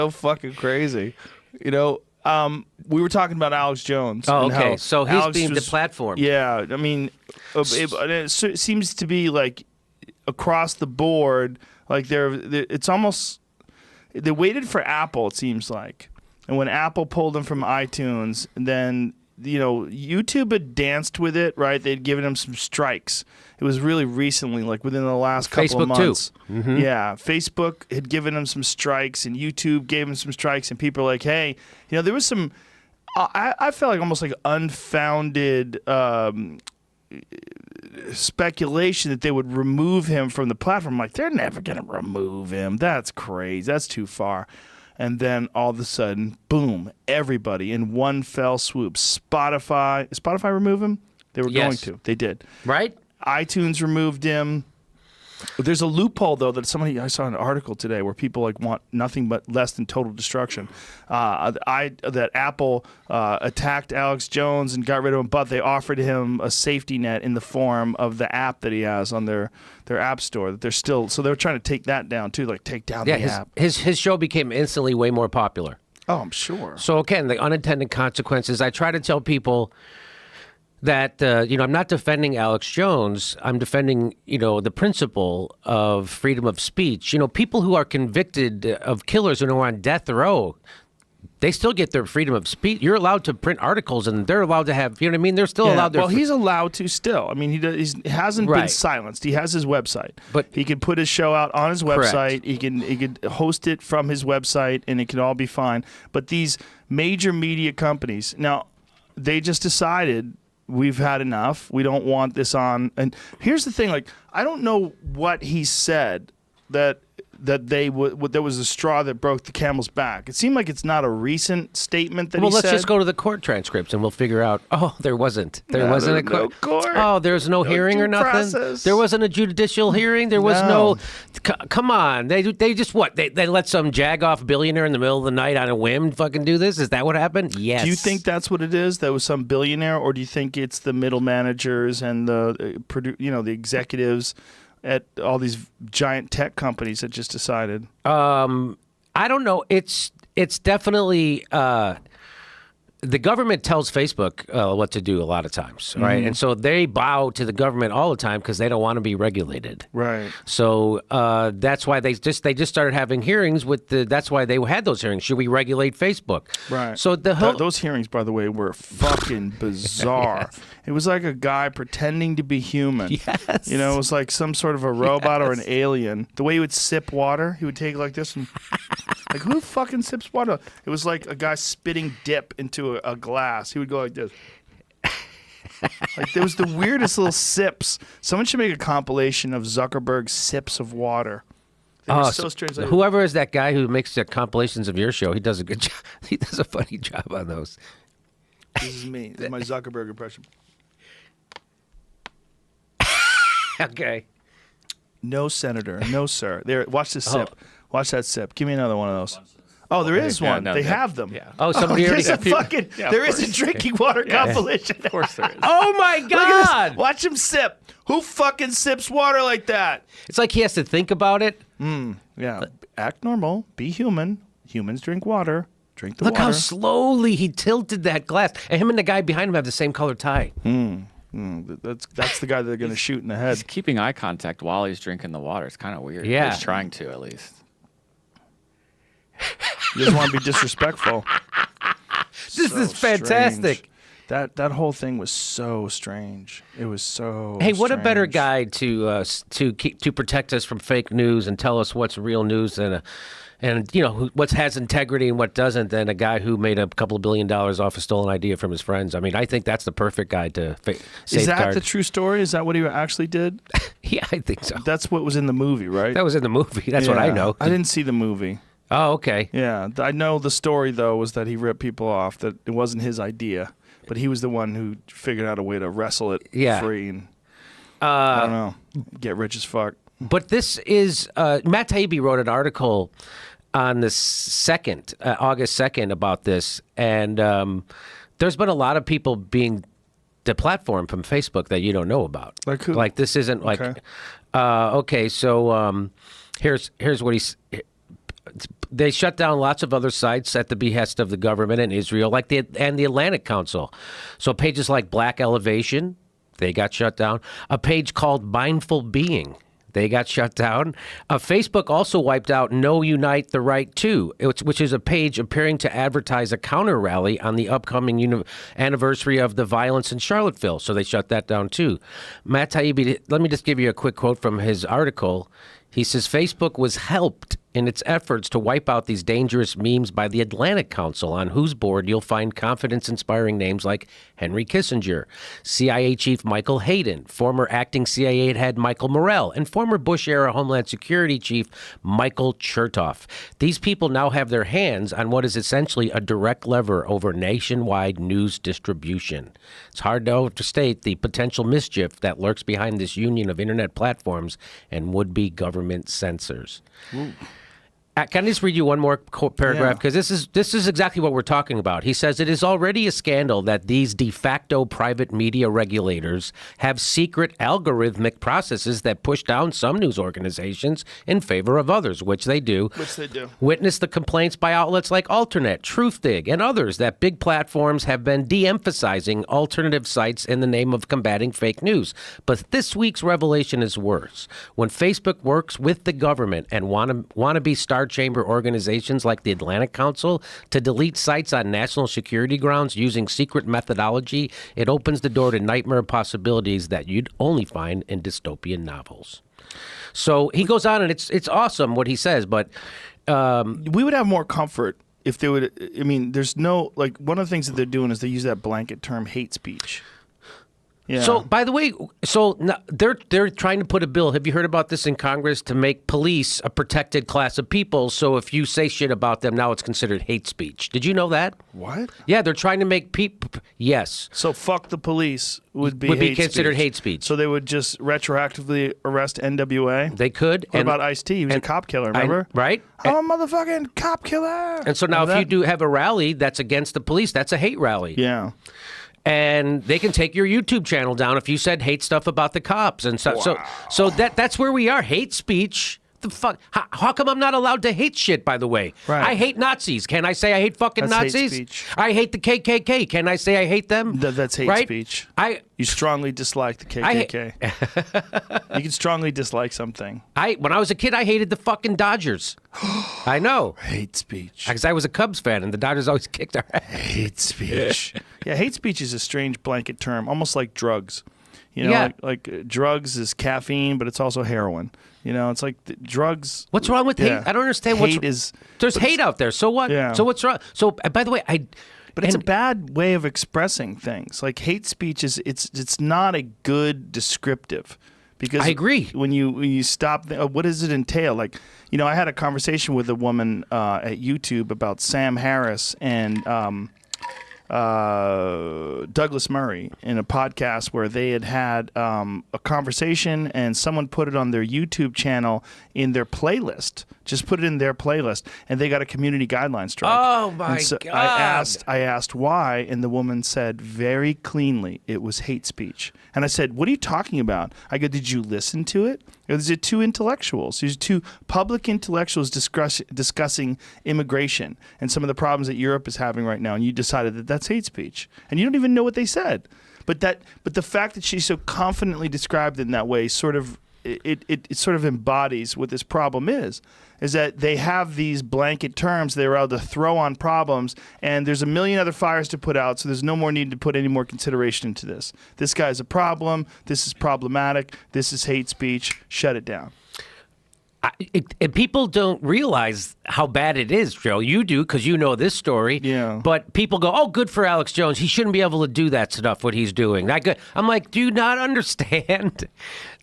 so fucking crazy. You know, we were talking about Alex Jones. Oh, and okay. how So he's Alex being was, deplatformed. Yeah, I mean, it seems to be like across the board. Like it's almost they waited for Apple. It seems like, and when Apple pulled them from iTunes, then YouTube had danced with it. Right, they'd given him some strikes. It was really recently, like within the last couple of months. Facebook too. Mm-hmm. Yeah, Facebook had given him some strikes, and YouTube gave him some strikes, and people are like, hey, there was some. I felt like almost like unfounded speculation that they would remove him from the platform. Like, they're never going to remove him. That's crazy. That's too far. And then all of a sudden, boom, everybody in one fell swoop. Spotify remove him? They were going to. They did. Right? iTunes removed him. There's a loophole, though, that I saw an article today where people want nothing but less than total destruction. That Apple attacked Alex Jones and got rid of him, but they offered him a safety net in the form of the app that he has on their app store. That they're still, so they're trying to take that down too, like take down the app. His show became instantly way more popular. Oh, I'm sure. So again, the unintended consequences. I try to tell people that I'm not defending Alex Jones. I'm defending the principle of freedom of speech. People who are convicted of killers and who are on death row, they still get their freedom of speech. You're allowed to print articles, and they're allowed to have. You know what I mean? They're still allowed. Well, he's allowed to still. I mean, he hasn't been silenced. He has his website, but he can put his show out on his website. Correct. He can host it from his website, and it can all be fine. But these major media companies now, they just decided, we've had enough. We don't want this on. And here's the thing: like, I don't know what he said that there was a straw that broke the camel's back. It seemed like it's not a recent statement that he said. Well, let's just go to the court transcripts and we'll figure out. Oh, there wasn't. There wasn't a court. No court. Oh, there's no hearing or nothing. Process. There wasn't a judicial hearing. There was no. Come on. They just what? They let some jagoff billionaire in the middle of the night on a whim fucking do this? Is that what happened? Yes. Do you think that's what it is? That was some billionaire, or do you think it's the middle managers and the the executives at all these giant tech companies that just decided? I don't know. It's definitely the government tells Facebook what to do a lot of times, right? Mm-hmm. And so they bow to the government all the time because they don't want to be regulated, right? So that's why they just started having hearings with the. That's why they had those hearings. Should we regulate Facebook? Right. So those hearings, by the way, were fucking bizarre. Yes. It was like a guy pretending to be human. Yes. It was like some sort of a robot or an alien. The way he would sip water, he would take like this and like, who fucking sips water? It was like a guy spitting dip into a glass. He would go like this. Like, there was the weirdest little sips. Someone should make a compilation of Zuckerberg's sips of water. They were so strange. Like, whoever is that guy who makes the compilations of your show, he does a good job. He does a funny job on those. This is me. This is my Zuckerberg impression. Okay. No, Senator. No, sir. There. Watch this sip. Watch that sip. Give me another one of those. Oh, there is one. They have them. Yeah. Oh, somebody already got fucking. There is a drinking water compilation. Of course there is. Oh my God! Watch him sip. Who fucking sips water like that? It's like he has to think about it. Yeah. Act normal. Be human. Humans drink water. Drink the water. water. Look how slowly he tilted that glass. And him and the guy behind him have the same color tie. That's the guy they're going to shoot in the head. He's keeping eye contact while he's drinking the water. It's kind of weird. Yeah. He's trying to, at least. You just want to be disrespectful. This is fantastic. Strange. That whole thing was so strange. It was so. Hey, what strange. a better guy to protect us from fake news and tell us what's real news and what has integrity and what doesn't than a guy who made a couple of $1 billion off a stolen idea from his friends. I mean, I think that's the perfect guy to safeguard. Is that the true story? Is that what he actually did? Yeah, I think so. That's what was in the movie, right? That was in the movie. That's what I know. I didn't see the movie. Oh, okay. Yeah, I know the story, though, was that he ripped people off, that it wasn't his idea, but he was the one who figured out a way to wrestle it free and, I don't know, get rich as fuck. But this is, Matt Taibbi wrote an article on the 2nd, August 2nd about this, and there's been a lot of people being deplatformed from Facebook that you don't know about. Like who? Like this isn't like, okay, so here's what he's... They shut down lots of other sites at the behest of the government and Israel, like the Atlantic Council. So pages like Black Elevation, they got shut down. A page called Mindful Being, they got shut down. Facebook also wiped out No Unite the Right To, which is a page appearing to advertise a counter rally on the upcoming anniversary of the violence in Charlottesville. So they shut that down too. Matt Taibbi, let me just give you a quick quote from his article. He says, Facebook was helped in its efforts to wipe out these dangerous memes by the Atlantic Council, on whose board you'll find confidence-inspiring names like Henry Kissinger, CIA Chief Michael Hayden, former acting CIA head Michael Morrell, and former Bush-era Homeland Security Chief Michael Chertoff. These people now have their hands on what is essentially a direct lever over nationwide news distribution. It's hard to overstate the potential mischief that lurks behind this union of internet platforms and would-be government censors. Ooh. Can I just read you one more paragraph? Because this is exactly what we're talking about. He says, it is already a scandal that these de facto private media regulators have secret algorithmic processes that push down some news organizations in favor of others, which they do. Witness the complaints by outlets like Alternet, Truthdig, and others that big platforms have been de-emphasizing alternative sites in the name of combating fake news. But this week's revelation is worse. When Facebook works with the government and wannabe Star Chamber organizations like the Atlantic Council to delete sites on national security grounds using secret methodology, it opens the door to nightmare possibilities that you'd only find in dystopian novels. So he goes on, and it's awesome what he says, but we would have more comfort if they would. I mean, there's no, like, one of the things that they're doing is they use that blanket term hate speech. Yeah. So, by the way, they're trying to put a bill. Have you heard about this in Congress, to make police a protected class of people? So if you say shit about them, now it's considered hate speech. Did you know that? What? Yeah, they're trying to make people. Yes. So fuck the police would be considered hate speech. So they would just retroactively arrest NWA. They could. What about Ice-T? He was a cop killer. Remember? Right. I'm a motherfucking cop killer. And so now, if you do have a rally that's against the police, that's a hate rally. Yeah. And they can take your YouTube channel down if you said hate stuff about the cops and stuff. Wow. So that's where we are. Hate speech. The fuck? How come I'm not allowed to hate shit? By the way, right. I hate Nazis. Can I say I hate fucking that's Nazis? Hate speech. I hate the KKK. Can I say I hate them? That's hate right? speech. You strongly dislike the KKK. You can strongly dislike something. When I was a kid, I hated the fucking Dodgers. I know. Hate speech. Because I was a Cubs fan, and the Dodgers always kicked our ass. Hate speech. Yeah, hate speech is a strange blanket term, almost like drugs. You know, like drugs is caffeine, but it's also heroin. You know, it's like drugs. What's wrong with hate? I don't understand. There's hate out there. So what? Yeah. So what's wrong? So, by the way, But it's a bad way of expressing things. Like, hate speech it's not a good descriptive. Because I agree. When you stop, what does it entail? Like, you know, I had a conversation with a woman at YouTube about Sam Harris and Douglas Murray in a podcast where they had a conversation, and someone put it on their YouTube channel in their playlist. Just put it in their playlist, and they got a community guideline strike. Oh my God! I asked why, and the woman said very cleanly it was hate speech. And I said, "What are you talking about?" I go, "Did you listen to it? Or is it two intellectuals? There's two public intellectuals discussing immigration and some of the problems that Europe is having right now, and you decided that that's hate speech, and you don't even know what they said." But the fact that she so confidently described it in that way sort of it sort of embodies what this problem is that they have these blanket terms they're able to throw on problems, and there's a million other fires to put out, so there's no more need to put any more consideration into this. This guy's a problem. This is problematic. This is hate speech. Shut it down. And people don't realize how bad it is, Joe. You do, because you know this story. Yeah. But people go, "Oh, good for Alex Jones. He shouldn't be able to do that stuff, what he's doing." I'm like, do you not understand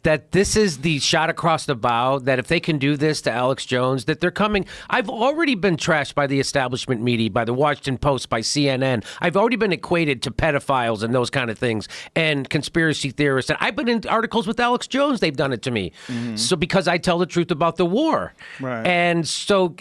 that this is the shot across the bow, that if they can do this to Alex Jones, that they're coming? I've already been trashed by the establishment media, by the Washington Post, by CNN. I've already been equated to pedophiles and those kind of things, and conspiracy theorists. And I've been in articles with Alex Jones. They've done it to me. Mm-hmm. So because I tell the truth about the war. Right. And so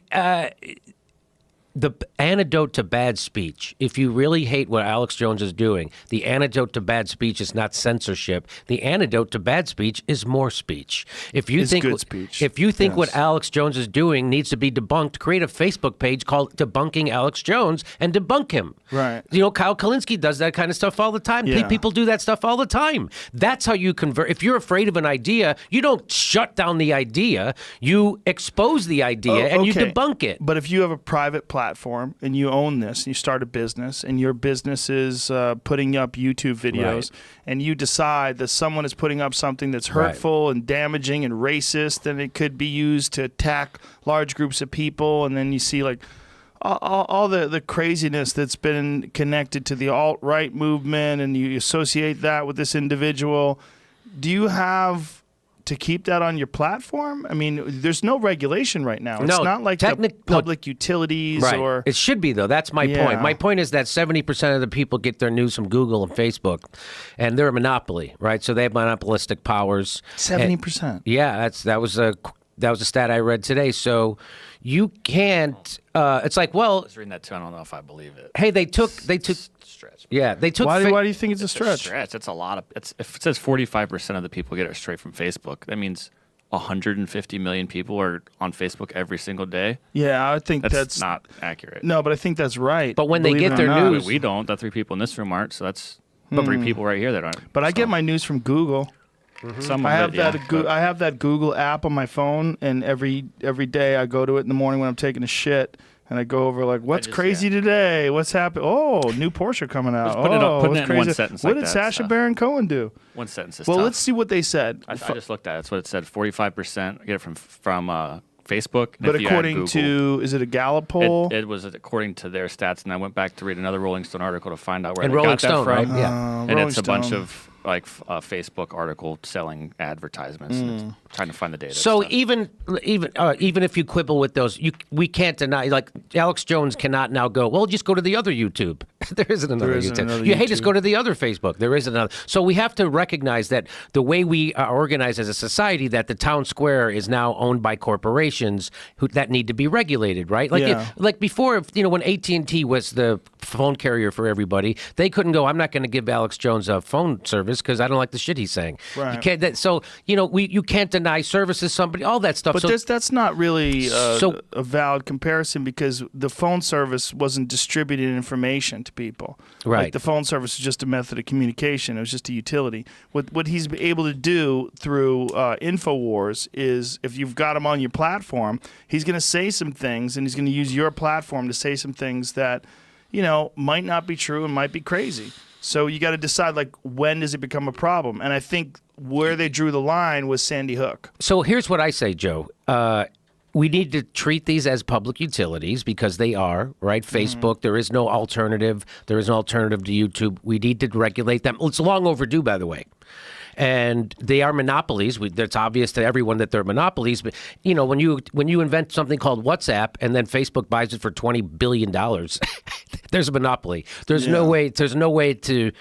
the antidote to bad speech, if you really hate what Alex Jones is doing, the antidote to bad speech is not censorship. The antidote to bad speech is more speech. If you think good speech. If you think what Yes. Alex Jones is doing needs to be debunked, create a Facebook page called Debunking Alex Jones and debunk him. Right. You know, Kyle Kalinske does that kind of stuff all the time. Yeah. People do that stuff all the time. That's how you convert. If you're afraid of an idea, you don't shut down the idea. You expose the idea and you okay. debunk it. But if you have a private platform and you own this, and you start a business, and your business is putting up YouTube videos, and you decide that someone is putting up something that's hurtful and damaging and racist, then it could be used to attack large groups of people, and then you see like all the craziness that's been connected to the alt-right movement, and you associate that with this individual. Do you have to keep that on your platform? I mean, there's no regulation right now. It's not like the public utilities or... It should be, though. That's my point. My point is that 70% of the people get their news from Google and Facebook, and they're a monopoly, right? So they have monopolistic powers. 70%? Yeah, that was a stat I read today. So you can't... it's like, well... I was reading that too. I don't know if I believe it. Hey, they took... Stretch. Yeah, they took... Why do you think it's a stretch? It's a lot of. If it says 45% of the people get it straight from Facebook, that means 150 million people are on Facebook every single day. Yeah, I think that's not accurate. No, but I think that's right. But when they believe get it or their not. news- We don't. The 3 people in this room aren't. So that's 3 people right here that aren't. But I get my news from Google. Some I of have it, I have that Google app on my phone, and every day I go to it in the morning when I'm taking a shit, and I go over like, what's crazy today? What's happening? Oh, new Porsche coming out. Just put it what's in crazy? one sentence What like did that, Sacha so. Baron Cohen do? One sentence is Well, tough. let's see what they said. I just looked at it. That's what it said. 45% get it from Facebook. And But if you add according Google, to, is it a Gallup poll? it was according to their stats, and I went back to read another Rolling Stone article to find out where And they Rolling got that Stone, from. right? Yeah. And Rolling it's a bunch Stone. of like Facebook article selling advertisements. And it's trying to find the data. So stuff. even if you quibble with those, we can't deny. Like Alex Jones cannot now go, well, just go to the other YouTube. There isn't another YouTube. another Hey, just YouTube. go to the other Facebook. There isn't another. So we have to recognize that the way we are organized as a society, that the town square is now owned by corporations that need to be regulated, right? Like Yeah. like before, when AT&T was the phone carrier for everybody, they couldn't go, I'm not going to give Alex Jones a phone service because I don't like the shit he's saying. Right. You can't. So you can't deny services. Somebody, all that stuff. But So that's not really So- a valid comparison, because the phone service wasn't distributing information to people. Right. Like the phone service is just a method of communication. It was just a utility. What he's able to do through InfoWars is, if you've got him on your platform, he's going to say some things, and he's going to use your platform to say some things that, might not be true and might be crazy. So you got to decide, like, when does it become a problem? And I think where they drew the line was Sandy Hook. So here's what I say, Joe. We need to treat these as public utilities because they are, right? Facebook, there is no alternative. There is an alternative to YouTube. We need to regulate them. It's long overdue, by the way. And they are monopolies. It's obvious to everyone that they're monopolies. But when you invent something called WhatsApp and then Facebook buys it for $20 billion, there's a monopoly. There's no way. There's no way to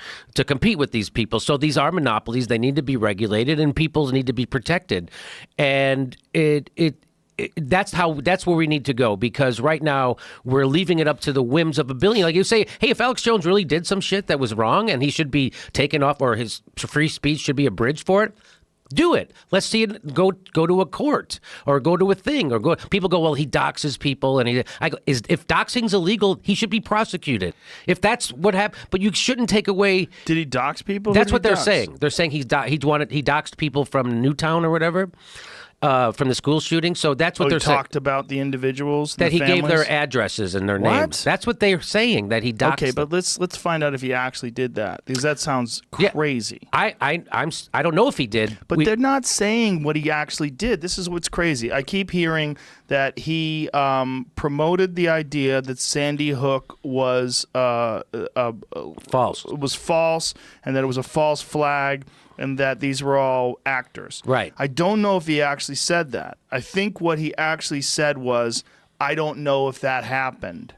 compete with these people. So these are monopolies. They need to be regulated, and people need to be protected. And that's where we need to go, because right now we're leaving it up to the whims of a billion. Like you say, hey, if Alex Jones really did some shit that was wrong and he should be taken off, or his free speech should be abridged for it, do it. Let's see it go to a court or go to a thing or go. People go, well, he doxes people, and if doxing's illegal, he should be prosecuted. If that's what happened, but you shouldn't take away. Did he dox people? That's what they're saying. They're saying he doxed people from Newtown or whatever. From the school shooting. So that's what they're saying. Talked about the individuals, that the he families? gave their addresses and their names. That's what they're saying, that he doxed Okay, but them. let's find out if he actually did that, because that sounds crazy. I don't know if he did. But they're not saying what he actually did. This is what's crazy. I keep hearing that he promoted the idea that Sandy Hook was false. It was false, and that it was a false flag, and that these were all actors. Right. I don't know if he actually said that. I think what he actually said was, I don't know if that happened.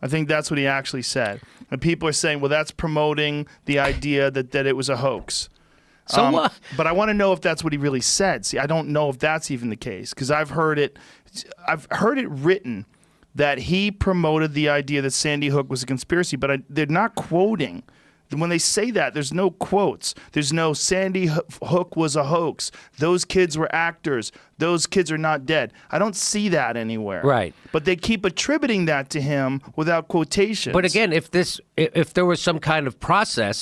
I think that's what he actually said. And people are saying, well, that's promoting the idea that it was a hoax. So what? But I want to know if that's what he really said. See, I don't know if that's even the case, because I've heard it written that he promoted the idea that Sandy Hook was a conspiracy, but they're not quoting. When they say that, there's no quotes. There's no Sandy Hook was a hoax. Those kids were actors. Those kids are not dead. I don't see that anywhere. Right. But they keep attributing that to him without quotations. But again, if there was some kind of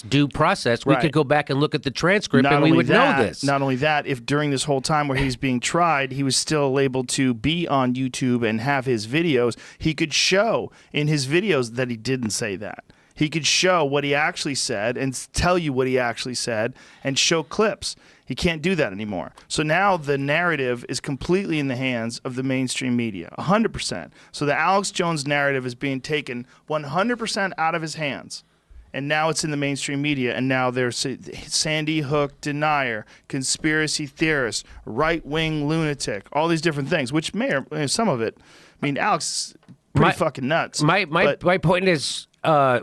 due process, we could go back and look at the transcript and we would know this. Not only that, if during this whole time where he's being tried, he was still able to be on YouTube and have his videos, he could show in his videos that he didn't say that. He could show what he actually said and tell you what he actually said and show clips. He can't do that anymore. So now the narrative is completely in the hands of the mainstream media, 100%. So the Alex Jones narrative is being taken 100% out of his hands. And now it's in the mainstream media, and now there's Sandy Hook denier, conspiracy theorist, right-wing lunatic, all these different things, which some of it, I mean, Alex is pretty fucking nuts. My point is,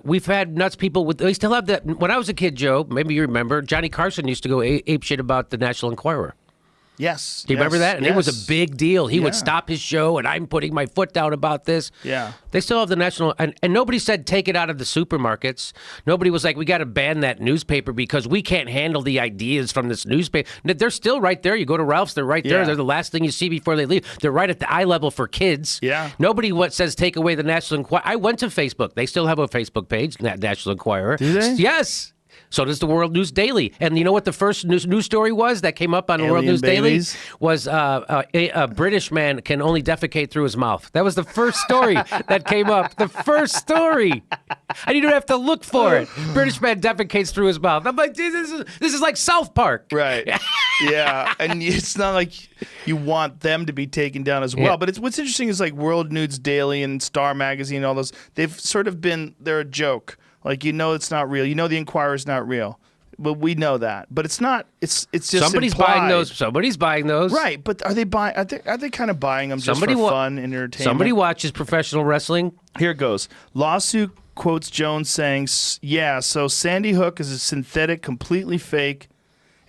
we've had nuts people they still have that. When I was a kid, Joe, maybe you remember, Johnny Carson used to go ape shit about the National Enquirer. Yes. Do you remember that? And it was a big deal. He would Yeah. stop his show, and I'm putting my foot down about this. Yeah. They still have the National, and nobody said take it out of the supermarkets. Nobody was like, we got to ban that newspaper because we can't handle the ideas from this newspaper. They're still right there. You go to Ralph's, they're right there. Yeah. They're the last thing you see before they leave. They're right at the eye level for kids. Yeah. Nobody says take away the National Enquirer. I went to Facebook. They still have a Facebook page, National Enquirer. Do they? Yes. So does the World News Daily. And you know what the first news story was that came up on World News babies? Daily? Was a British man can only defecate through his mouth. That was the first story that came up. The first story. And you don't have to look for it. British man defecates through his mouth. I'm like, this is like South Park. Right. Yeah. And it's not like you want them to be taken down as well. Yeah. But what's interesting is like World News Daily and Star Magazine and all those, they've sort of they're a joke. Like, it's not real. The Enquirer's not real. But we know that. But it's not, it's just Somebody's implied. buying those. Somebody's buying those. Right. But are they kind of buying them just for fun and entertainment? Somebody watches professional wrestling. Here it goes. Lawsuit quotes Jones saying, yeah, so Sandy Hook is a synthetic, completely fake,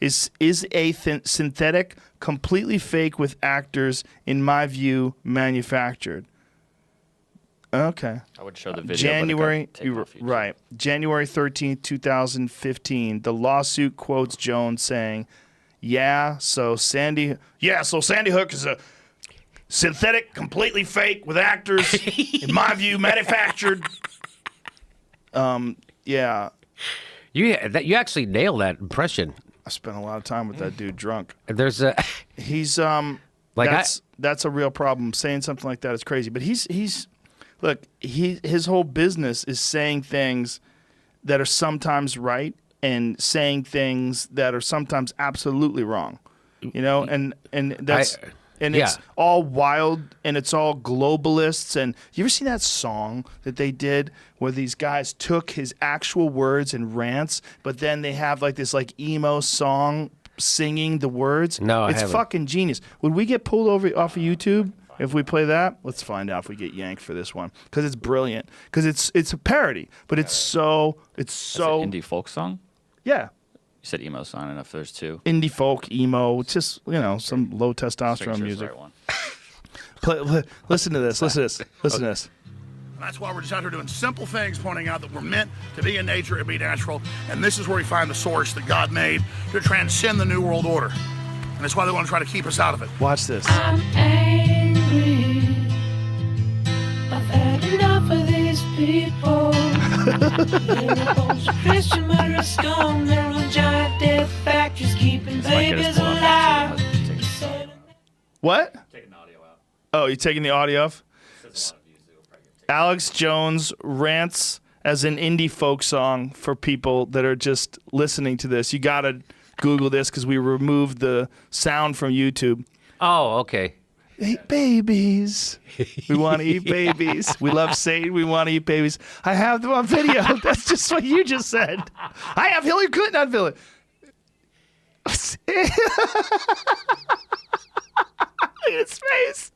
is a synthetic, completely fake with actors, in my view, manufactured. Okay. I would show the video. January, but it got taken off YouTube. right. January 13th, 2015. The lawsuit quotes Jones saying, so Sandy Hook is a synthetic, completely fake with actors, in my view, manufactured. Yeah. You actually nail that impression. I spent a lot of time with that dude drunk. There's a He's Like that's a real problem. Saying something like that is crazy. But his whole business is saying things that are sometimes right and saying things that are sometimes absolutely wrong. And that's it's all wild and it's all globalists. And you ever seen that song that they did where these guys took his actual words and rants, but then they have like this like emo song singing the words? No, I it's haven't. fucking genius. Would we get pulled over off of YouTube if we play that? Let's find out if we get yanked for this one because it's brilliant. Because it's a parody, but it's That's an indie folk song? yeah. You said emo song. I don't know if there's two. Indie folk, emo, it's just some low testosterone Sure, music. it's the right one. Listen to this. Listen to this. And that's why we're just out here doing simple things, pointing out that we're meant to be in nature and be natural. And this is where we find the source that God made to transcend the New World Order. And that's why they want to try to keep us out of it. Watch this. I'm angry. I've had enough of these people. They're a bunch of Christian murderers, scum. They're a giant death factories keeping This might get us babies pulled off alive. YouTube. Let's just take it. What? Taking the audio out. Oh, you taking the audio off? There's a lot of views. It'll probably get taken. Alex Jones rants as an indie folk song for people that are just listening to this. You got to Google this because we removed the sound from YouTube. Oh, okay. Eat babies. We want to eat babies. We love Satan. We want to eat babies. I have them on video. That's just what you just said. I have Hillary Clinton on video. Look at his face.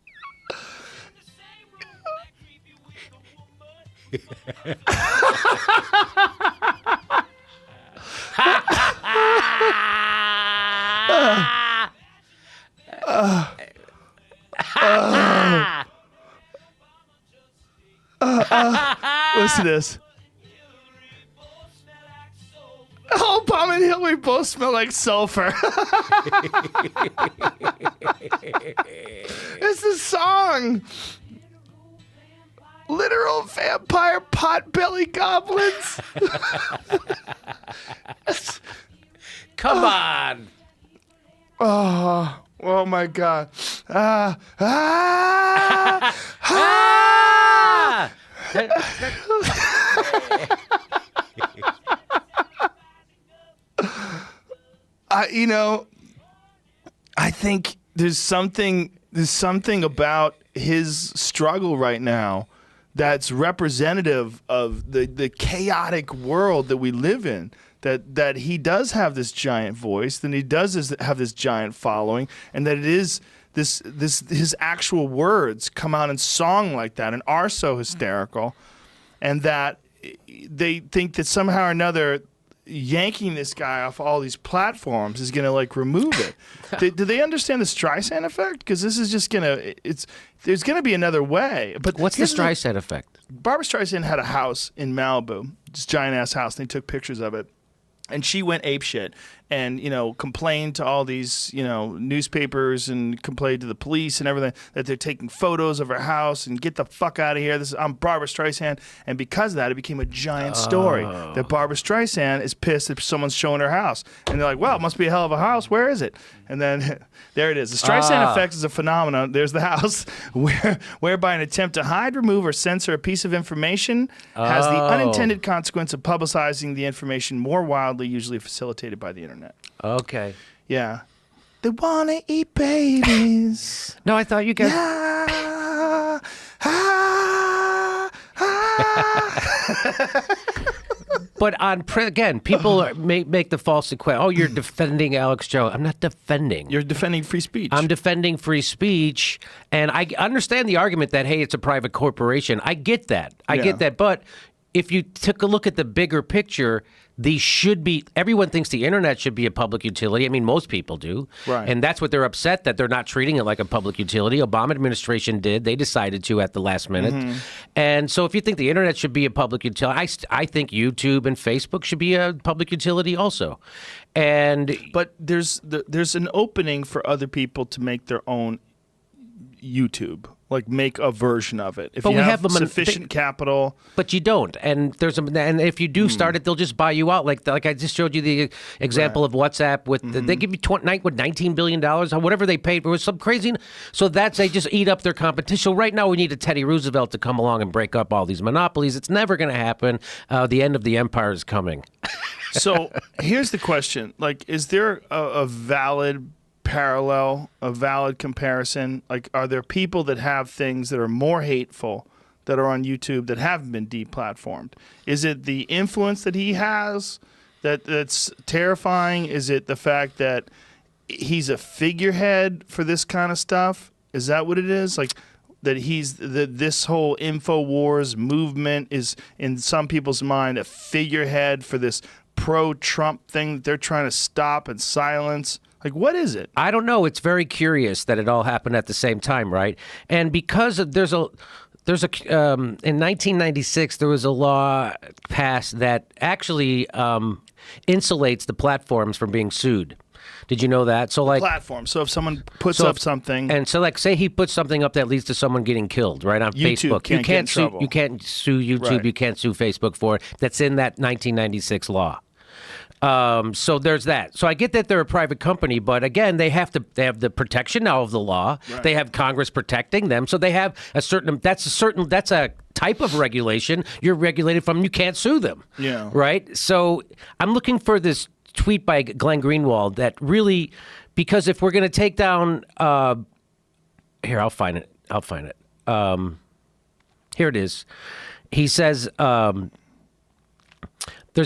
Listen to this. Obama and Hillary both smell like sulfur. It's the song. Literal vampire potbelly goblins. Come on. Oh my God. I think there's something about his struggle right now that's representative of the chaotic world that we live in. That he does have this giant voice, that he does have this giant following, and that it is this his actual words come out in song like that and are so hysterical, and that they think that somehow or another yanking this guy off all these platforms is going to like remove it. Do they understand the Streisand effect? Because this is just there's going to be another way. But What's the Streisand effect? Barbara Streisand had a house in Malibu, this giant ass house, and they took pictures of it. And she went apeshit and, complained to all these, newspapers and complained to the police and everything that they're taking photos of her house and get the fuck out of here. I'm Barbara Streisand. And because of that, it became a giant story that Barbara Streisand is pissed that someone's showing her house. And they're like, well, it must be a hell of a house. Where is it? And then there it is. The Streisand effect is a phenomenon. There's the house whereby an attempt to hide, remove, or censor a piece of information has the unintended consequence of publicizing the information more wildly, usually facilitated by the internet. Okay. Yeah. They want to eat babies. No, I thought you guys... But again, people make the false equation. Oh, you're defending Alex Jones. I'm not defending. You're defending free speech. I'm defending free speech, and I understand the argument that, hey, it's a private corporation. I get that. I get that. But if you took a look at the bigger picture, everyone thinks the internet should be a public utility. I mean, most people do. Right. And that's what they're upset, that they're not treating it like a public utility. Obama administration did. They decided to at the last minute. Mm-hmm. And so if you think the internet should be a public utility, I think YouTube and Facebook should be a public utility also. But there's an opening for other people to make their own YouTube. Like make a version of it. If you have sufficient capital. But you don't. And if you do start it, they'll just buy you out. Like I just showed you the example of WhatsApp with they give you $19 billion, whatever they paid for, was some crazy. So they just eat up their competition. So right now we need a Teddy Roosevelt to come along and break up all these monopolies. It's never going to happen. The end of the empire is coming. So here's the question: like, is there a valid parallel, a valid comparison? Like, are there people that have things that are more hateful that are on YouTube that haven't been deplatformed? Is it the influence that he has that's terrifying? Is it the fact that he's a figurehead for this kind of stuff? Is that what it is? Like that this whole InfoWars movement is in some people's mind a figurehead for this pro-Trump thing that they're trying to stop and silence? Like, what is it? I don't know. It's very curious that it all happened at the same time, right? And because in 1996 there was a law passed that actually insulates the platforms from being sued. Did you know that? So like platform. So if someone puts up something, and so like say he puts something up that leads to someone getting killed, right, on Facebook, you can't sue YouTube, right. You can't sue Facebook for it. That's in that 1996 law. So there's that. So I get that they're a private company, but again, they have the protection now of the law. Right. They have Congress protecting them. So they have that's a type of regulation you're regulated from. You can't sue them. Yeah. Right. So I'm looking for this tweet by Glenn Greenwald that really, because if we're going to take down, here, I'll find it. Here it is. He says, there's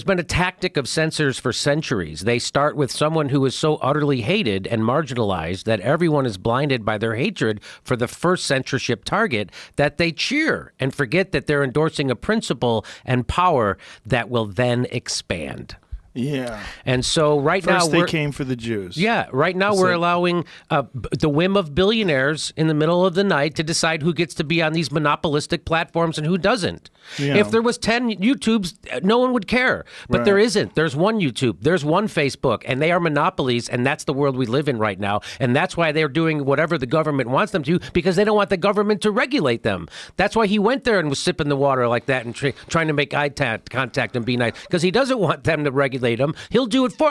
been a tactic of censors for centuries. They start with someone who is so utterly hated and marginalized that everyone is blinded by their hatred for the first censorship target that they cheer and forget that they're endorsing a principle and power that will then expand. Yeah. And so right now First they we're came for the Jews. Yeah, right now we're it. allowing the whim of billionaires in the middle of the night to decide who gets to be on these monopolistic platforms and who doesn't. Yeah. If there was 10 YouTubes, no one would care. But Right. there isn't. There's one YouTube. There's one Facebook. And they are monopolies, and that's the world we live in right now. And that's why they're doing whatever the government wants them to, because they don't want the government to regulate them. That's why he went there and was sipping the water like that and trying to make eye contact and be nice, because he doesn't want them to regulate him. He'll do it for.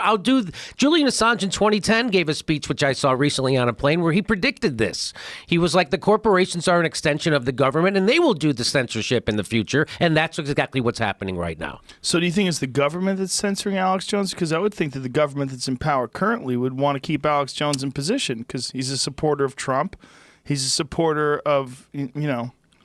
Julian Assange in 2010 gave a speech, which I saw recently on a plane, where he predicted this. He was like, the corporations are an extension of the government, and they will do the censorship in the future. And that's exactly what's happening right now. So do you think it's the government that's censoring Alex Jones? Because I would think that the government that's in power currently would want to keep Alex Jones in position because he's a supporter of Trump. He's a supporter of,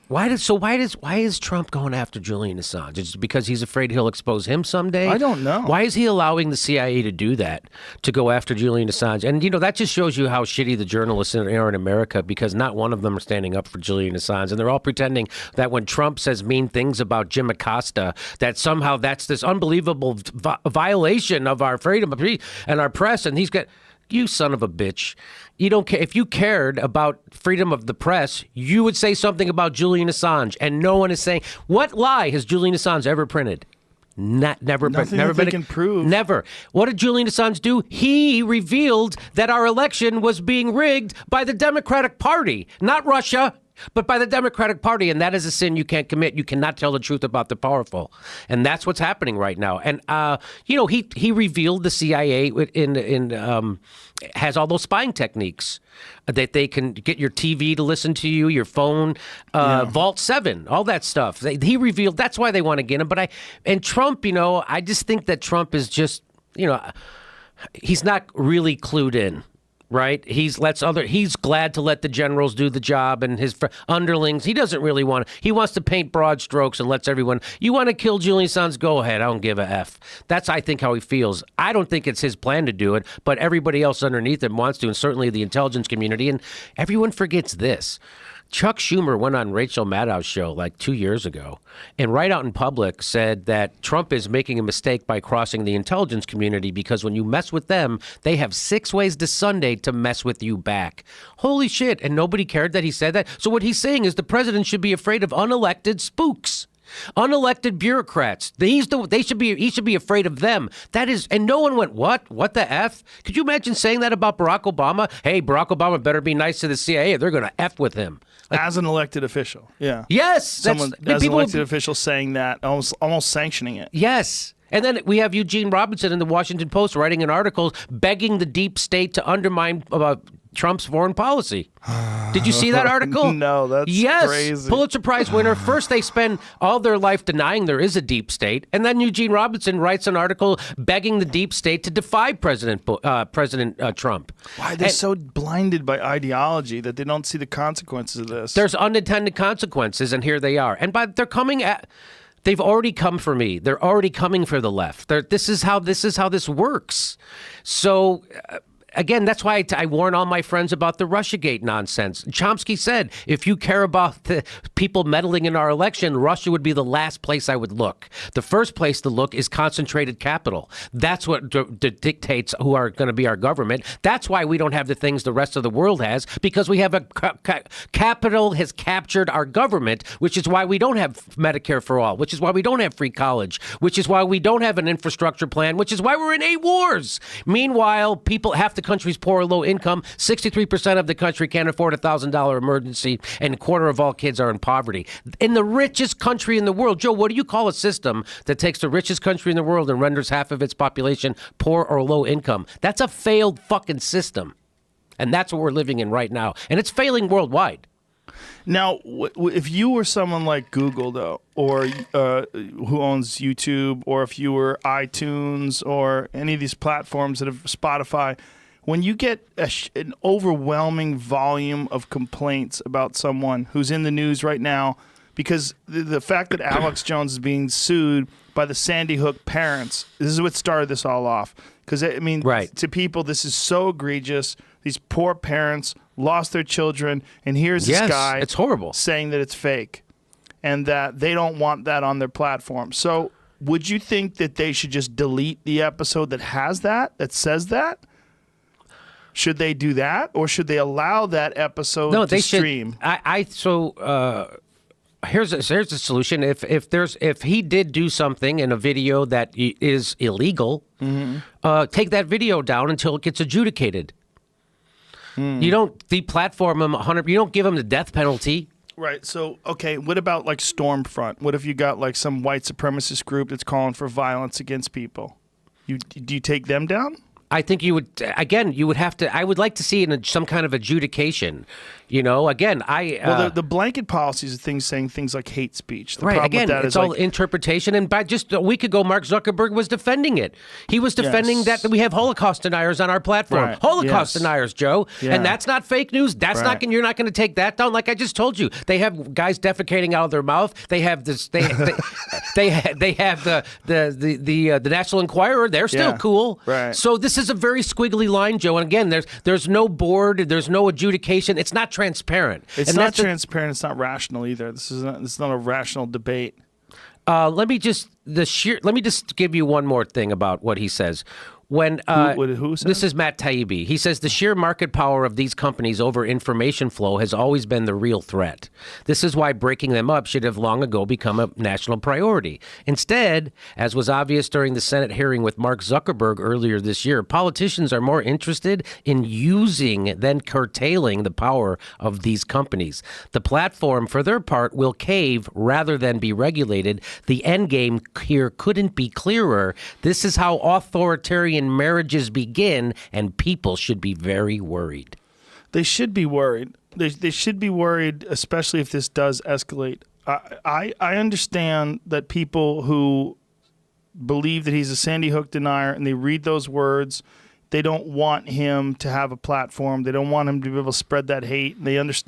Why is Trump going after Julian Assange? Is it because he's afraid he'll expose him someday? I don't know. Why is he allowing the CIA to do that, to go after Julian Assange? And, that just shows you how shitty the journalists are in America, because not one of them are standing up for Julian Assange. And they're all pretending that when Trump says mean things about Jim Acosta, that somehow that's this unbelievable violation of our freedom of speech and our press. And he's got... You son of a bitch. You don't care. If you cared about freedom of the press, you would say something about Julian Assange. And no one is saying, what lie has Julian Assange ever printed? Never Nothing never that they been can prove. Never. What did Julian Assange do? He revealed that our election was being rigged by the Democratic Party, not Russia, but by the Democratic Party, and that is a sin you can't commit. You cannot tell the truth about the powerful, and that's what's happening right now. And he revealed the CIA has all those spying techniques that they can get your TV to listen to you, your phone, Vault 7, all that stuff. He revealed that's why they want to get him. And Trump, I just think that Trump is just, he's not really clued in. Right? He's glad to let the generals do the job and his underlings. He doesn't really want to. He wants to paint broad strokes and lets everyone, you want to kill Julian Assange? Go ahead. I don't give a F. That's, I think, how he feels. I don't think it's his plan to do it, but everybody else underneath him wants to, and certainly the intelligence community. And everyone forgets this. Chuck Schumer went on Rachel Maddow's show like 2 years ago and right out in public said that Trump is making a mistake by crossing the intelligence community, because when you mess with them, they have 6 ways to Sunday to mess with you back. Holy shit. And nobody cared that he said that. So what he's saying is the president should be afraid of unelected spooks. Unelected bureaucrats. He should be afraid of them. That is, and no one went, what? What the F? Could you imagine saying that about Barack Obama? Hey, Barack Obama better be nice to the CIA. They're going to F with him. As an elected official. Yeah. Yes. As an elected official saying that, almost sanctioning it. Yes. And then we have Eugene Robinson in the Washington Post writing an article begging the deep state to undermine Trump's foreign policy. Did you see that article? No, that's crazy. Pulitzer Prize winner. First, they spend all their life denying there is a deep state, and then Eugene Robinson writes an article begging the deep state to defy President Trump. Why they're so blinded by ideology that they don't see the consequences of this? There's unintended consequences, and here they are. And they're coming at. They've already come for me. They're already coming for the left. This is how this works. So. Again, that's why I warn all my friends about the Russiagate nonsense. Chomsky said, if you care about the people meddling in our election, Russia would be the last place I would look. The first place to look is concentrated capital. That's what dictates who are going to be our government. That's why we don't have the things the rest of the world has, because we have capital has captured our government, which is why we don't have Medicare for all, which is why we don't have free college, which is why we don't have an infrastructure plan, which is why we're in 8 wars. Meanwhile, half the country's poor or low income. 63% of the country can't afford a $1,000 emergency, and a quarter of all kids are in poverty. In the richest country in the world, Joe, what do you call a system that takes the richest country in the world and renders half of its population poor or low income? That's a failed fucking system. And that's what we're living in right now. And it's failing worldwide. Now, if you were someone like Google, though, or who owns YouTube, or if you were iTunes or any of these platforms that have Spotify, when you get an overwhelming volume of complaints about someone who's in the news right now, because the fact that Alex Jones is being sued by the Sandy Hook parents, this is what started this all off. Because, I mean, to people, this is so egregious. These poor parents lost their children, and here's this guy it's horrible. saying that it's fake and that they don't want that on their platform. So would you think that they should just delete the episode that says that? Should they do that, or should they allow that episode to stream? Here's a solution. If he did do something in a video that is illegal, take that video down until it gets adjudicated. You don't deplatform him 100. You don't give him the death penalty. Right. So, okay, what about like Stormfront? What if you got like some white supremacist group that's calling for violence against people? Do you take them down? I think you would, again, you would have to, I would like to see some kind of adjudication. Again, Well, the blanket policies are saying things like hate speech. The right, problem again, with that it's is all like, interpretation. And by just a week ago, Mark Zuckerberg was defending it. He was defending that we have Holocaust deniers on our platform. Right. Holocaust Yes. deniers, Joe. Yeah. And that's not fake news. That's Right. not, you're not going to take that down. Like I just told you, they have guys defecating out of their mouth. They have this, they have the National Enquirer. They're still Yeah. cool. Right. So this is a very squiggly line, Joe. And again, there's no board, there's no adjudication. It's not transparent. it's And not that's transparent. It's not rational either. This is not a rational debate. let me just give you one more thing about what he says. When who said this is Matt Taibbi, he says the sheer market power of these companies over information flow has always been the real threat. This is why breaking them up should have long ago become a national priority. Instead, as was obvious during the Senate hearing with Mark Zuckerberg earlier this year, politicians are more interested in using than curtailing the power of these companies. The platform, for their part, will cave rather than be regulated. The end game here couldn't be clearer. This is how authoritarian marriages begin, and people should be very worried. They should be worried. They should be worried, especially if this does escalate. I understand that people who believe that he's a Sandy Hook denier and they read those words, they don't want him to have a platform. They don't want him to be able to spread that hate.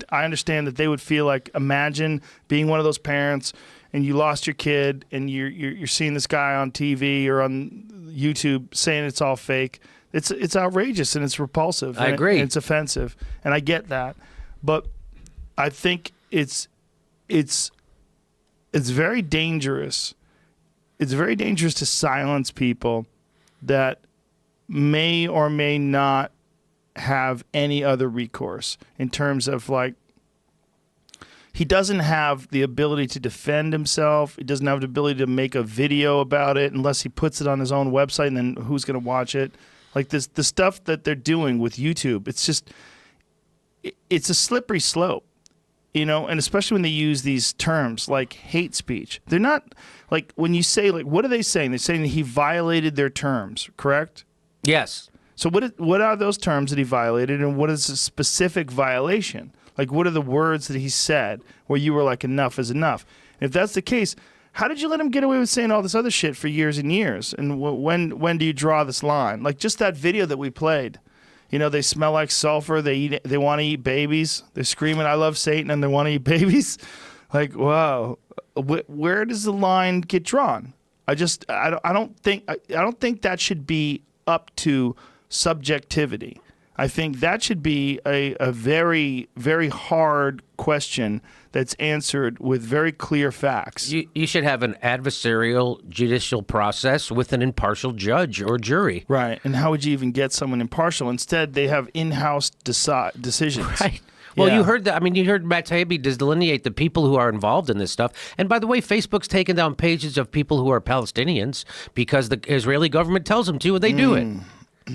I understand that they would feel like, imagine being one of those parents and you lost your kid and you're seeing this guy on TV or on YouTube saying it's all fake. It's outrageous and it's repulsive. I agree. And it's offensive, and I get that, but I think it's very dangerous. It's very dangerous to silence people that may or may not have any other recourse in terms of like. He doesn't have the ability to defend himself. He doesn't have the ability to make a video about it unless he puts it on his own website, and then who's going to watch it? Like the stuff that they're doing with YouTube, it's a slippery slope, and especially when they use these terms like hate speech. They're not like when you say like, what are they saying? They're saying that he violated their terms, correct? Yes. So what are those terms that he violated, and what is a specific violation? Like, what are the words that he said where you were like, enough is enough? And if that's the case, how did you let him get away with saying all this other shit for years and years? And when do you draw this line? Like, just that video that we played. They smell like sulfur. They want to eat babies. They're screaming, "I love Satan," and they want to eat babies. Like, wow, where does the line get drawn? I don't think that should be up to subjectivity. I think that should be a very, very hard question that's answered with very clear facts. You should have an adversarial judicial process with an impartial judge or jury. Right. And how would you even get someone impartial? Instead, they have in-house decisions. Right. Well, Yeah. you heard that. I mean, you heard Matt Taibbi delineate the people who are involved in this stuff. And by the way, Facebook's taken down pages of people who are Palestinians because the Israeli government tells them to, and they do it.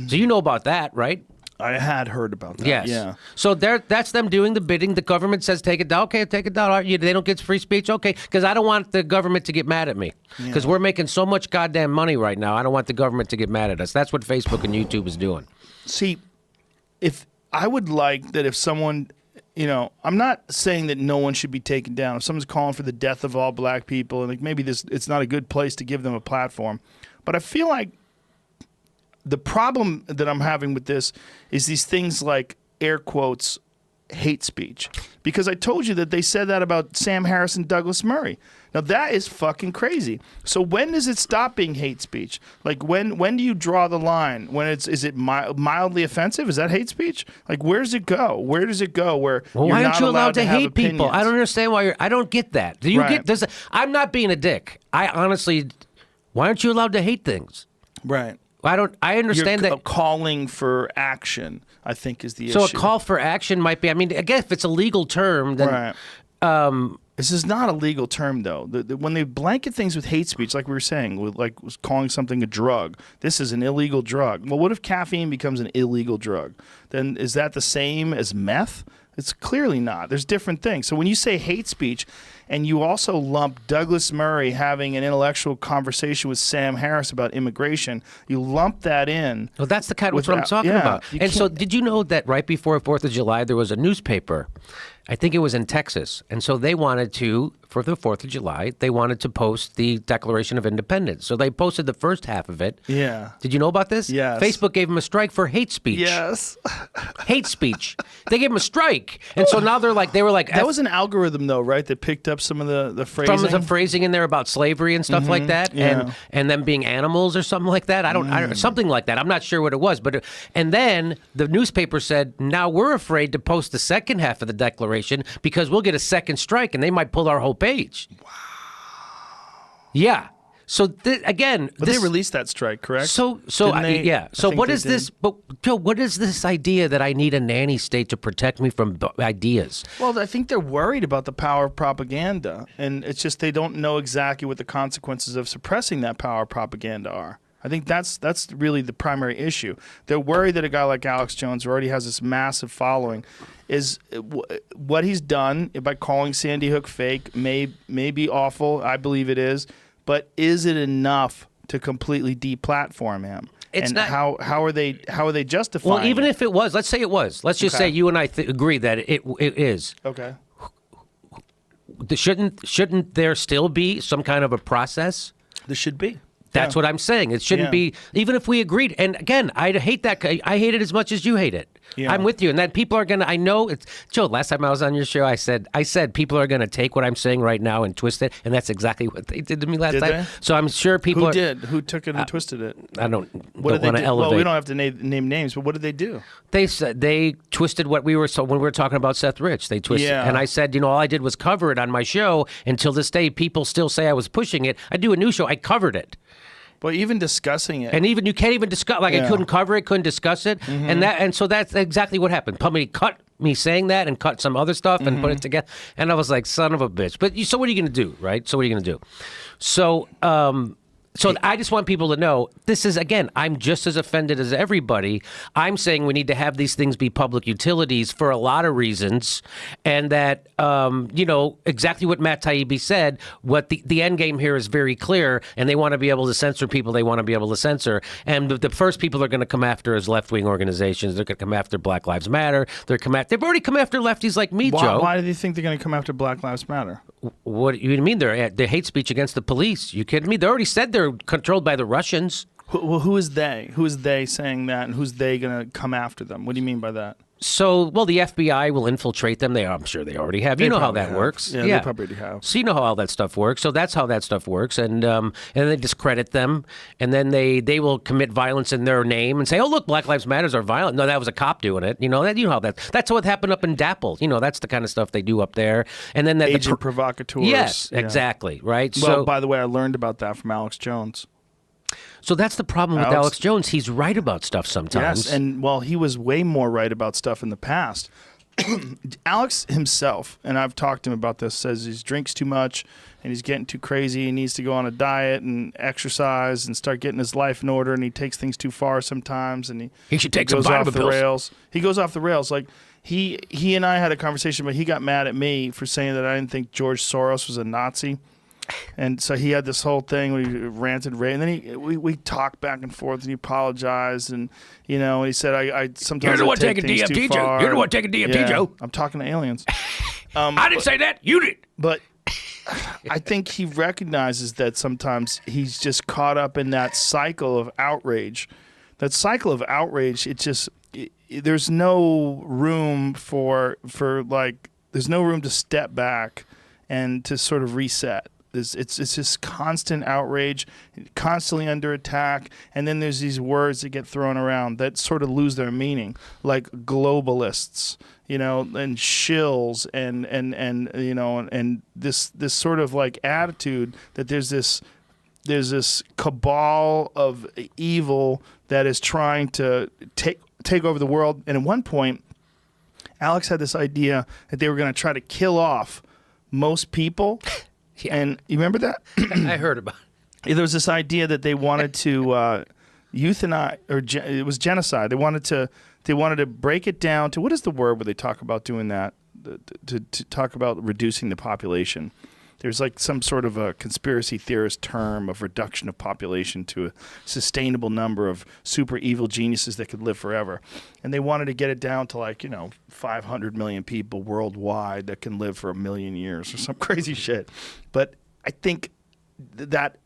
So you know about that, right? I had heard about that. Yes. Yeah. So that's them doing the bidding. The government says take it down. Okay, take it down. They don't get free speech. Okay, because I don't want the government to get mad at me because we're making so much goddamn money right now. I don't want the government to get mad at us. That's what Facebook and YouTube is doing. See, if I would like that if someone, I'm not saying that no one should be taken down. If someone's calling for the death of all black people, and like maybe it's not a good place to give them a platform, but I feel like the problem that I'm having with this is these things like air quotes hate speech, because I told you that they said that about Sam Harris and Douglas Murray. Now that is fucking crazy. So when does it stop being hate speech? Like when do you draw the line? When is it mildly offensive? Is that hate speech? Like where does it go? Where does it go? Where Well, you're why not aren't you allowed to have hate people? opinions? I don't understand why I don't get that. Do you Right. get this? I'm not being a dick. I honestly Why aren't you allowed to hate things? Right. I understand You're that. calling for action, I think, is the So issue. a call for action might be, I mean, again, if it's a legal term, then Right. This is not a legal term, though. When they blanket things with hate speech, like we were saying, with calling something a drug, this is an illegal drug. Well, what if caffeine becomes an illegal drug? Then is that the same as meth? It's clearly not. There's different things. So when you say hate speech, and you also lump Douglas Murray having an intellectual conversation with Sam Harris about immigration, you lump that in. Well, that's the kind of what I'm without- talking yeah, about. you And so, can't- did you know that right before 4th of July, there was a newspaper, I think it was in Texas, and so they wanted to, for the 4th of July, they wanted to post the Declaration of Independence. So they posted the first half of it. Yeah. Did you know about this? Yes. Facebook gave them a strike for hate speech. Yes. Hate speech. They gave them a strike. And so now they were like, That was an algorithm, though, right? That picked up some of the phrasing. some of the phrasing in there about slavery and stuff like that, yeah. and them being animals or something like that. I don't something like that. I'm not sure what it was, but and then the newspaper said, now we're afraid to post the second half of the Declaration because we'll get a second strike and they might pull our whole page. Wow. Yeah. So again, But they released that strike, correct? So Didn't they? yeah. I So think what they is did. this? But Joe, what is this idea that I need a nanny state to protect me from ideas? Well, I think they're worried about the power of propaganda, and it's just they don't know exactly what the consequences of suppressing that power of propaganda are. I think that's really the primary issue. They're worried that a guy like Alex Jones, who already has this massive following, is what he's done by calling Sandy Hook fake may be awful. I believe it is, but is it enough to completely deplatform him? It's and not- how are they justifying? Well, even it? if it was, let's say it was. Let's just Okay. say you and I agree that it is. Okay. Shouldn't there still be some kind of a process? There should be. That's Yeah. what I'm saying. It shouldn't Yeah. be, even if we agreed. And again, I hate that. I hate it as much as you hate it. Yeah. I'm with you. And that people are going to, I know it's, Joe, last time I was on your show, I said people are going to take what I'm saying right now and twist it. And that's exactly what they did to me last Did time. they? So I'm sure people Who are. did? Who took it and twisted it? I don't What did want they to do? elevate. Well, we don't have to name names, but what did they do? They said they twisted what we were when we were talking about Seth Rich. They twisted, Yeah. and I said, all I did was cover it on my show. Until this day, people still say I was pushing it. I do a new show. I covered it, Well, even discussing it. and even you can't even discuss. Like I Yeah. couldn't cover it, couldn't discuss it, and so that's exactly what happened. Somebody cut me saying that and cut some other stuff and put it together, and I was like, son of a bitch. But so what are you going to do, right? So what are you going to do? So. So I just want people to know this is, again, I'm just as offended as everybody. I'm saying we need to have these things be public utilities for a lot of reasons, and that, exactly what Matt Taibbi said, what the end game here is very clear, and they want to be able to censor people they want to be able to censor. And the first people they're going to come after is left-wing organizations. They're going to come after Black Lives Matter. They've already come after lefties like me, Joe. Why do you think they're going to come after Black Lives Matter? What do you mean? They're hate speech against the police. You kidding me? They already said they're controlled by the Russians. Who is they? Who is they saying that, and who's they going to come after them? What do you mean by that? So, the FBI will infiltrate them. I'm sure they already have. You know how probably that have. works. Yeah, they probably have. So you know how all that stuff works. So that's how that stuff works. And they discredit them, and then they will commit violence in their name and say, "Oh, look, Black Lives Matters are violent." No, that was a cop doing it. You know how that's what happened up in DAPL. That's the kind of stuff they do up there. And then Agent provocateurs. Yes, Yeah. exactly. Right. Well, by the way, I learned about that from Alex Jones. So that's the problem with Alex Jones. He's right about stuff sometimes. Yes, and he was way more right about stuff in the past. Alex himself, and I've talked to him about this, says he drinks too much and he's getting too crazy. He needs to go on a diet and exercise and start getting his life in order, and he takes things too far sometimes, and he should take some goes vitamin off the pills. rails. He goes off the rails. Like he and I had a conversation, but he got mad at me for saying that I didn't think George Soros was a Nazi. And so he had this whole thing where he ranted, and then we talked back and forth, and he apologized, and he said I sometimes You're the I one take taking things too DMT, Joe. far. You're the one taking DMT, Yeah, Joe. I'm talking to aliens. I didn't say that. You did. But I think he recognizes that sometimes he's just caught up in that cycle of outrage. That cycle of outrage, there's no room there's no room to step back and to sort of reset. It's just constant outrage, constantly under attack, and then there's these words that get thrown around that sort of lose their meaning, like globalists, and shills, and this sort of like attitude that there's this there's this cabal of evil that is trying to take over the world. And at one point, Alex had this idea that they were going to try to kill off most people. Yeah. And you remember that? I heard about it. There was this idea that they wanted to euthanize, or it was genocide. They wanted to break it down to, what is the word where they talk about doing that? To talk about reducing the population. There's like some sort of a conspiracy theorist term of reduction of population to a sustainable number of super evil geniuses that could live forever. And they wanted to get it down to like, 500 million people worldwide that can live for 1 million years or some crazy shit. But I think that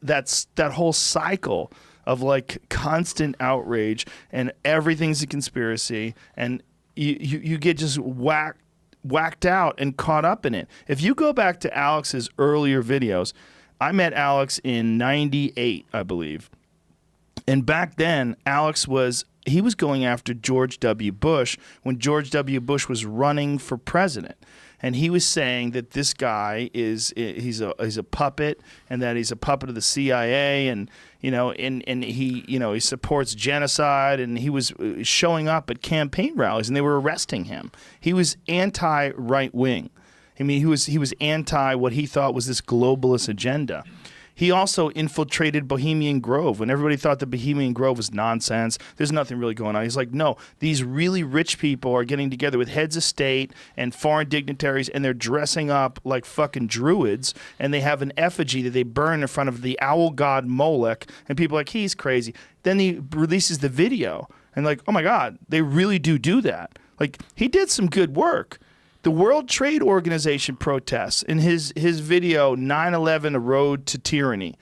whole cycle of like constant outrage and everything's a conspiracy, and you get just whacked out and caught up in it. If you go back to Alex's earlier videos, I met Alex in 98, I believe. And back then, Alex was going after George W. Bush when George W. Bush was running for president. And he was saying that this guy he's a puppet, and that he's a puppet of the CIA, and he supports genocide, and he was showing up at campaign rallies and they were arresting him. He was anti-right wing. I mean, he was anti what he thought was this globalist agenda. He also infiltrated Bohemian Grove when everybody thought that Bohemian Grove was nonsense. There's nothing really going on. He's like, no, these really rich people are getting together with heads of state and foreign dignitaries, and they're dressing up like fucking druids, and they have an effigy that they burn in front of the owl god Molech, and people are like, he's crazy. Then he releases the video, and like, oh my God, they really do that. Like, he did some good work. The World Trade Organization protests in his video, 9/11, A Road to Tyranny.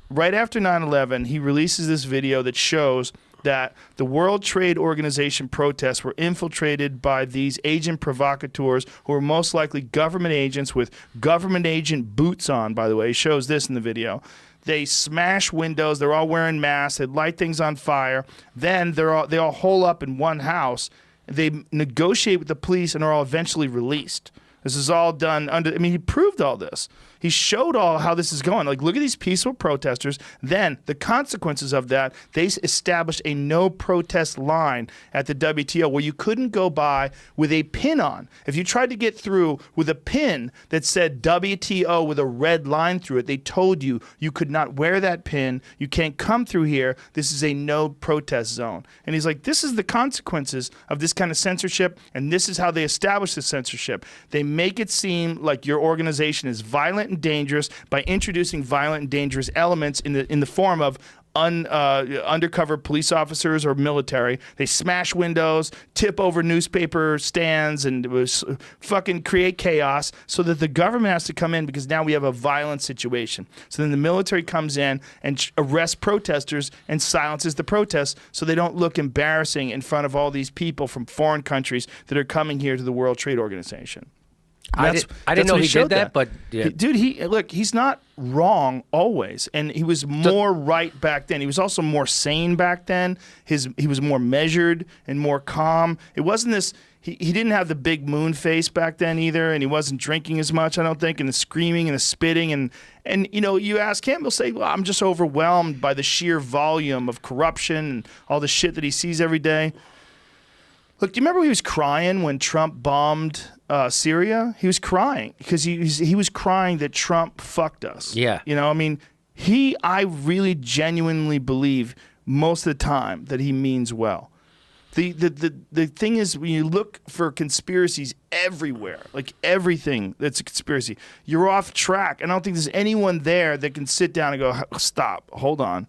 Right after 9/11, he releases this video that shows that the World Trade Organization protests were infiltrated by these agent provocateurs who are most likely government agents with government agent boots on, by the way. He shows this in the video. They smash windows. They're all wearing masks. They light things on fire. Then they all hole up in one house. They negotiate with the police and are all eventually released. This is all done he proved all this. He showed all how this is going. Like, look at these peaceful protesters. Then the consequences of that, they established a no protest line at the WTO where you couldn't go by with a pin on. If you tried to get through with a pin that said WTO with a red line through it, they told you you could not wear that pin. You can't come through here. This is a no protest zone. And he's like, this is the consequences of this kind of censorship, and this is how they establish the censorship. They make it seem like your organization is violent and dangerous by introducing violent and dangerous elements in the form of undercover police officers or military. They smash windows, tip over newspaper stands, and fucking create chaos so that the government has to come in because now we have a violent situation. So then the military comes in and arrests protesters and silences the protests so they don't look embarrassing in front of all these people from foreign countries that are coming here to the World Trade Organization. I didn't know he did that, but yeah. Dude, he's not wrong always, and he was more right back then. He was also more sane back then. He was more measured and more calm. It wasn't this. He didn't have the big moon face back then either, and he wasn't drinking as much, I don't think, and the screaming and the spitting and you ask him, he'll say, well, I'm just overwhelmed by the sheer volume of corruption and all the shit that he sees every day. Look, do you remember he was crying when Trump bombed Syria? He was crying because he was crying that Trump fucked us. Yeah. I really genuinely believe most of the time that he means well. The thing is, when you look for conspiracies everywhere, like everything that's a conspiracy, you're off track. And I don't think there's anyone there that can sit down and go, stop, hold on.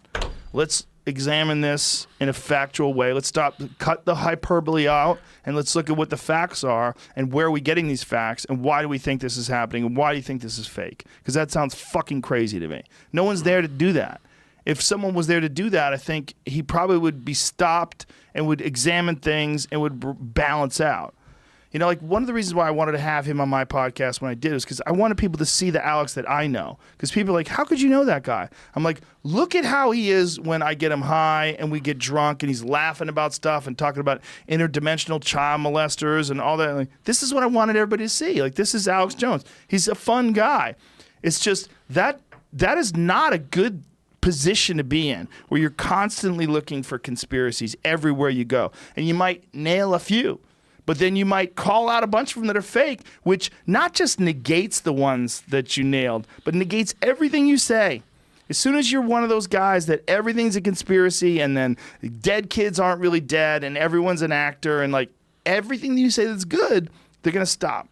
Let's examine this in a factual way. Let's cut the hyperbole out, and let's look at what the facts are and where are we getting these facts and why do we think this is happening and why do you think this is fake? Because that sounds fucking crazy to me. No one's there to do that. If someone was there to do that, I think he probably would be stopped and would examine things and would balance out. Like one of the reasons why I wanted to have him on my podcast when I did was because I wanted people to see the Alex that I know. Because people are like, how could you know that guy? I'm like, look at how he is when I get him high and we get drunk and he's laughing about stuff and talking about interdimensional child molesters and all that. Like, this is what I wanted everybody to see. Like, this is Alex Jones. He's a fun guy. It's just that is not a good position to be in, where you're constantly looking for conspiracies everywhere you go. And you might nail a few, but then you might call out a bunch of them that are fake, which not just negates the ones that you nailed, but negates everything you say. As soon as you're one of those guys that everything's a conspiracy and then dead kids aren't really dead and everyone's an actor and like everything that you say that's good, they're going to stop.